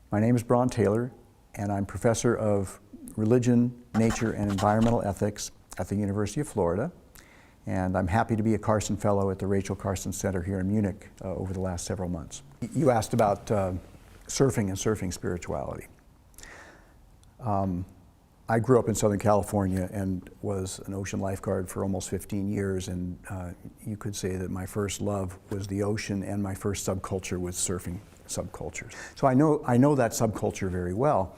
My name is Braun Taylor, and I'm professor of religion, nature, and environmental ethics at the University of Florida. And I'm happy to be a Carson Fellow at the Rachel Carson Center here in Munich over the last several months. You asked about surfing and surfing spirituality. I grew up in Southern California and was an ocean lifeguard for almost 15 years, and you could say that my first love was the ocean and my first subculture was surfing subcultures. So I know that subculture very well.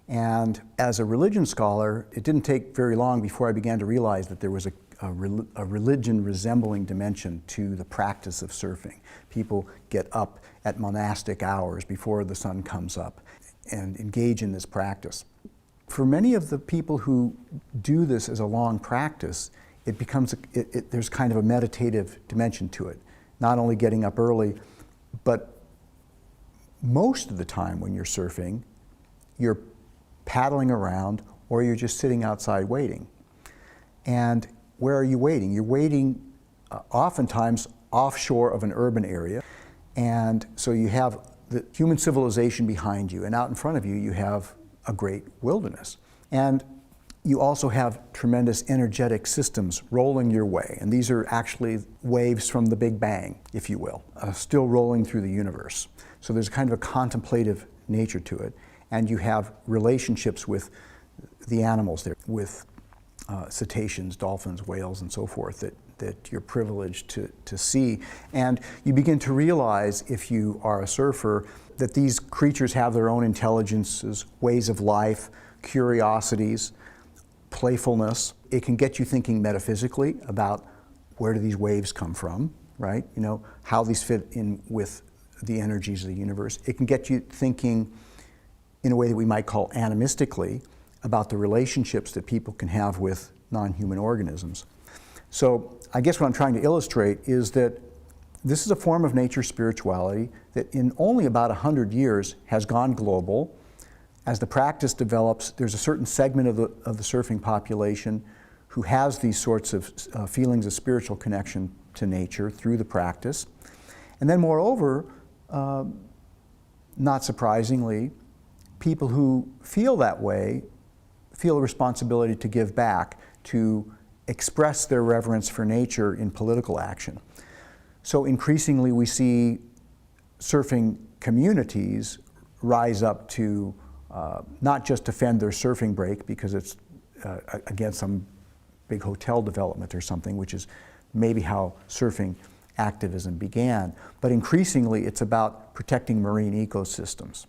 And as a religion scholar, it didn't take very long before I began to realize that there was a religion resembling dimension to the practice of surfing. People get up at monastic hours before the sun comes up and engage in this practice. For many of the people who do this as a long practice, it becomes, there's kind of a meditative dimension to it. Not only getting up early, but most of the time when you're surfing, you're paddling around or you're just sitting outside waiting. And where are you waiting? You're waiting oftentimes offshore of an urban area. And so you have the human civilization behind you, and out in front of you, you have a great wilderness. And you also have tremendous energetic systems rolling your way. And these are actually waves from the Big Bang, if you will, still rolling through the universe. So there's kind of a contemplative nature to it. And you have relationships with the animals there, with cetaceans, dolphins, whales, and so forth that you're privileged to see. And you begin to realize, if you are a surfer, that these creatures have their own intelligences, ways of life, curiosities, playfulness. It can get you thinking metaphysically about where do these waves come from, right? You know, how these fit in with the energies of the universe. It can get you thinking in a way that we might call animistically about the relationships that people can have with non-human organisms. So I guess what I'm trying to illustrate is that this is a form of nature spirituality that in only about 100 years has gone global. As the practice develops, there's a certain segment of the surfing population who has these sorts of feelings of spiritual connection to nature through the practice. And then moreover, not surprisingly, people who feel that way feel a responsibility to give back, to express their reverence for nature in political action. So increasingly we see surfing communities rise up to not just defend their surfing break because it's against some big hotel development or something, which is maybe how surfing activism began, but increasingly it's about protecting marine ecosystems.